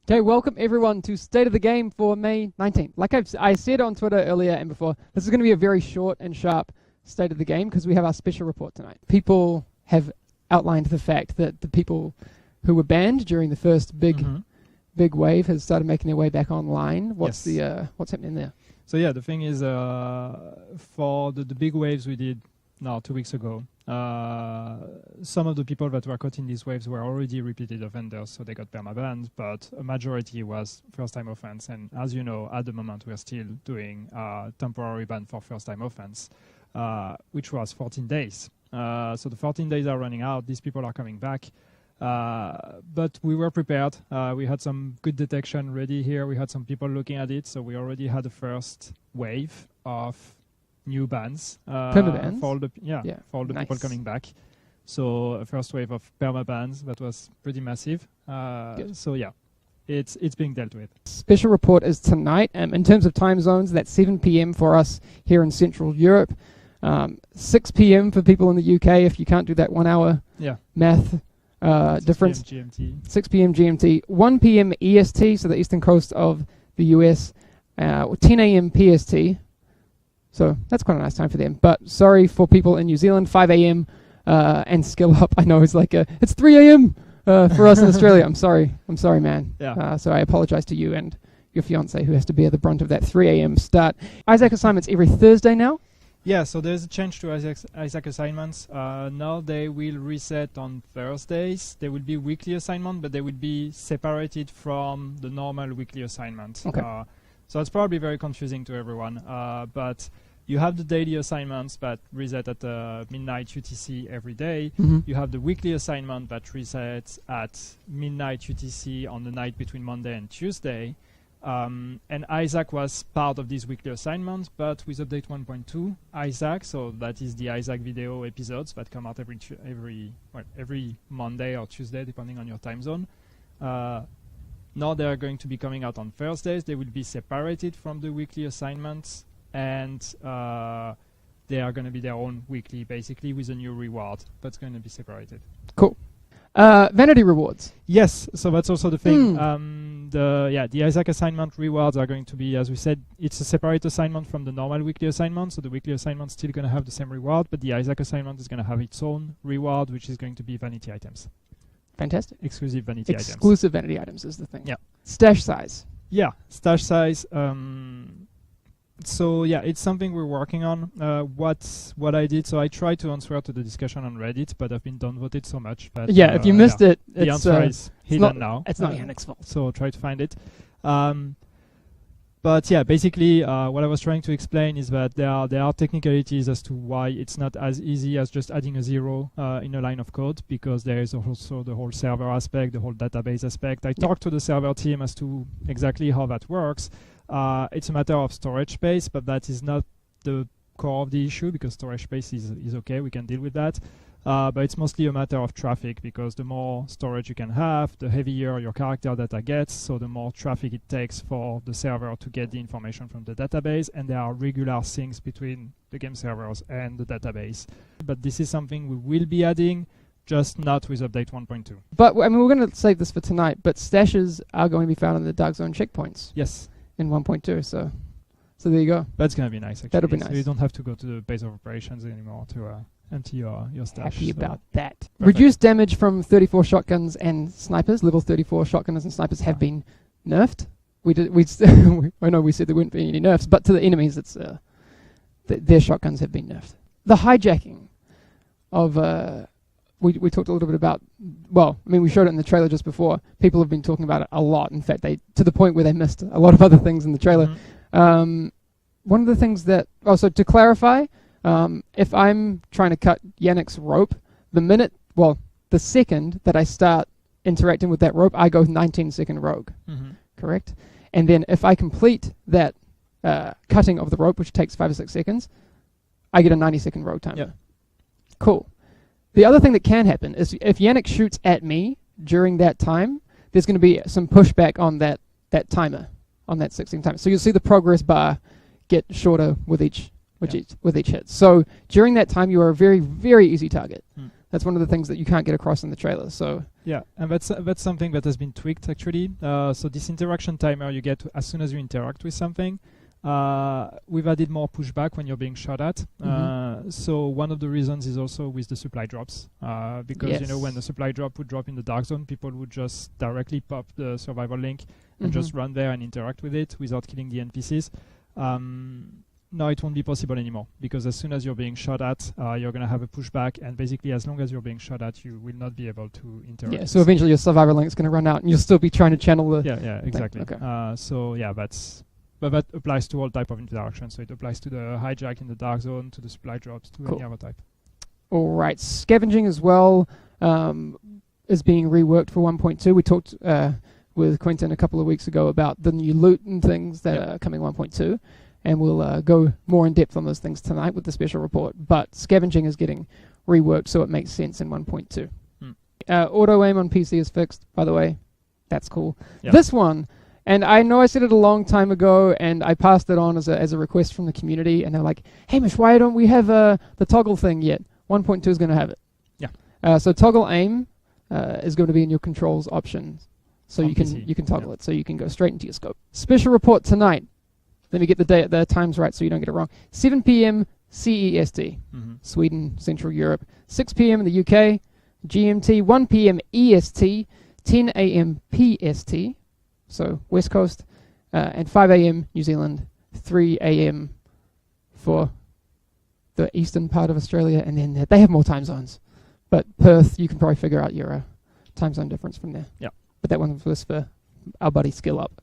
Okay, welcome everyone to State of the Game for May 19th. Like I said on Twitter earlier and before, this is going to be a very short and sharp State of the Game because we have our special report tonight. People have outlined the fact that the people who were banned during the first big wave has started making their way back online. What's happening there? So yeah, the thing is, for the big waves we did now 2 weeks ago, some of the people that were caught in these waves were already repeated offenders, so they got perma-banned, but a majority was first-time offense. And as you know, at the moment, we're still doing temporary ban for first-time offense, which was 14 days. So the 14 days are running out. These people are coming back. But we were prepared. We had some good detection ready here. We had some people looking at it, so we already had the first wave of new bans perma-bans? for all the people coming back. So a first wave of perma-bans that was pretty massive. So yeah, it's being dealt with. Special report is tonight. In terms of time zones, that's 7 p.m. for us here in Central Europe. 6 p.m. for people in the UK if you can't do that 1 hour math difference. 6 p.m. GMT. 6 p.m. GMT. 1 p.m. EST, so the eastern coast of the US. 10 a.m. PST. So that's quite a nice time for them. But sorry for people in New Zealand, 5 a.m. And skill up. I know it's like it's 3 a.m. For us in Australia. I'm sorry, man. Yeah. So I apologize to you and your fiance who has to bear the brunt of that 3 a.m. start. Isaac assignments every Thursday now? Yeah, so there's a change to Isaac assignments. Now they will reset on Thursdays. There will be weekly assignment, but they will be separated from the normal weekly assignment. Okay. So it's probably very confusing to everyone, but you have the daily assignments that reset at midnight UTC every day. You have the weekly assignment that resets at midnight UTC on the night between Monday and Tuesday. And Isaac was part of these weekly assignments, but with update 1.2, Isaac, so that is the Isaac video episodes that come out every Monday or Tuesday, depending on your time zone. Now they are going to be coming out on Thursdays. They will be separated from the weekly assignments, and they are going to be their own weekly, basically, with a new reward that's going to be separated. Cool. Vanity rewards. Yes, so that's also the thing. The Isaac assignment rewards are going to be, as we said, it's a separate assignment from the normal weekly assignment. So the weekly assignment is still going to have the same reward, but the Isaac assignment is going to have its own reward, which is going to be vanity items. Fantastic. Exclusive vanity items. Exclusive vanity items is the thing. Yeah. Stash size. Yeah, stash size. So yeah, it's something we're working on. What I did, so I tried to answer to the discussion on Reddit, but I've been downvoted so much. That, if you missed it, the answer is hidden now. It's not Yannick's fault. So try to find it. But yeah, basically what I was trying to explain is that there are technicalities as to why it's not as easy as just adding a 0 in a line of code, because there is also the whole server aspect, the whole database aspect. I talked to the server team as to exactly how that works. It's a matter of storage space, but that is not the core of the issue, because storage space is okay, we can deal with that. But it's mostly a matter of traffic, because the more storage you can have, the heavier your character data gets, so the more traffic it takes for the server to get the information from the database, and there are regular syncs between the game servers and the database. But this is something we will be adding, just not with update 1.2. But I mean, we're going to save this for tonight, but stashes are going to be found in the Dark Zone checkpoints. Yes. In 1.2, so there you go. That's going to be nice, actually. That'll be nice. So you don't have to go to the base of operations anymore to empty your stash. Happy about that. Perfect. Reduced damage from 34 shotguns and snipers. Level 34 shotgunners and snipers have been nerfed. I know we said there wouldn't be any nerfs, but to the enemies, it's their shotguns have been nerfed. The hijacking of we talked a little bit about. Well, I mean, we showed it in the trailer just before. People have been talking about it a lot. In fact, to the point where they missed a lot of other things in the trailer. One of the things that so to clarify. If I'm trying to cut Yannick's rope, the second that I start interacting with that rope, I go 19-second rogue, correct? And then if I complete that cutting of the rope, which takes 5 or 6 seconds, I get a 90-second rogue timer. Yep. Cool. The other thing that can happen is if Yannick shoots at me during that time, there's going to be some pushback on that timer, on that 16 timer. So you'll see the progress bar get shorter with each hit. So during that time, you are a very, very easy target. That's one of the things that you can't get across in the trailer. So yeah, and that's something that has been tweaked actually. So this interaction timer you get as soon as you interact with something. We've added more pushback when you're being shot at. So one of the reasons is also with the supply drops, because you know when the supply drop would drop in the dark zone, people would just directly pop the survival link and just run there and interact with it without killing the NPCs. Now it won't be possible anymore, because as soon as you're being shot at, you're going to have a pushback, and basically as long as you're being shot at, you will not be able to interact. Yeah, so eventually your survivor link's going to run out and you'll still be trying to channel the... Yeah, exactly. Okay. So yeah, but that applies to all type of interaction. So it applies to the hijack in the dark zone, to the supply drops, to any other type. All right, scavenging as well is being reworked for 1.2. We talked with Quentin a couple of weeks ago about the new loot and things that are coming 1.2. And we'll go more in depth on those things tonight with the special report. But scavenging is getting reworked, so it makes sense in 1.2. Auto aim on PC is fixed, by the way. That's cool. Yep. This one, and I know I said it a long time ago, and I passed it on as a request from the community, and they're like, Hamish, why don't we have the toggle thing yet? 1.2 is going to have it. Yeah. So toggle aim is going to be in your controls options. So you can toggle it, so you can go straight into your scope. Special report tonight. Let me get the times right so you don't get it wrong. 7 p.m. CEST, Sweden, Central Europe. 6 p.m. in the UK, GMT. 1 p.m. EST, 10 a.m. PST, so West Coast, and 5 a.m. New Zealand, 3 a.m. for the eastern part of Australia, and then they have more time zones. But Perth, you can probably figure out your time zone difference from there. Yeah. But that one was for our buddy Skill Up.